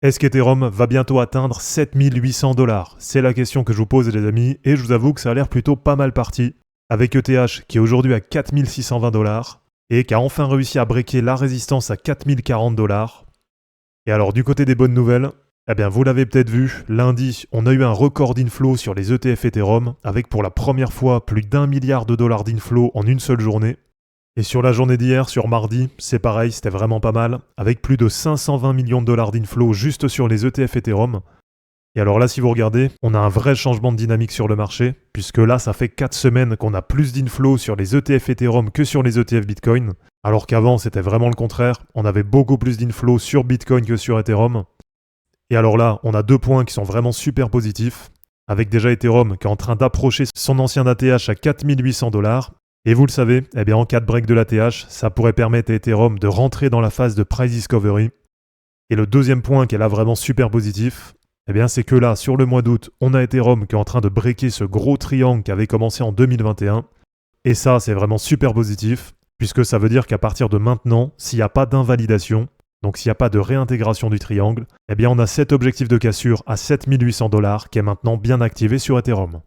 Est-ce qu'Ethereum va bientôt atteindre 7800 $? C'est la question que je vous pose les amis, et je vous avoue que ça a l'air plutôt pas mal parti, avec ETH qui est aujourd'hui à 4620 $, et qui a enfin réussi à breaker la résistance à 4040 $. Et alors du côté des bonnes nouvelles, eh bien vous l'avez peut-être vu, lundi, on a eu un record d'inflow sur les ETF Ethereum, avec pour la première fois plus d'1 milliard de dollars d'inflow en une seule journée. Et sur la journée d'hier, sur mardi, c'est pareil, c'était vraiment pas mal, avec plus de 520 millions de dollars d'inflow juste sur les ETF Ethereum. Et alors là, si vous regardez, on a un vrai changement de dynamique sur le marché, puisque là, ça fait 4 semaines qu'on a plus d'inflow sur les ETF Ethereum que sur les ETF Bitcoin, alors qu'avant, c'était vraiment le contraire, on avait beaucoup plus d'inflow sur Bitcoin que sur Ethereum. Et alors là, on a deux points qui sont vraiment super positifs, avec déjà Ethereum qui est en train d'approcher son ancien ATH à 4800 $. Et vous le savez, eh bien en cas de break de l'ATH, ça pourrait permettre à Ethereum de rentrer dans la phase de price discovery. Et le deuxième point qui est là vraiment super positif, eh bien c'est que là, sur le mois d'août, on a Ethereum qui est en train de breaker ce gros triangle qui avait commencé en 2021. Et ça, c'est vraiment super positif, puisque ça veut dire qu'à partir de maintenant, s'il n'y a pas d'invalidation, donc s'il n'y a pas de réintégration du triangle, eh bien on a cet objectif de cassure à 7800 $ qui est maintenant bien activé sur Ethereum.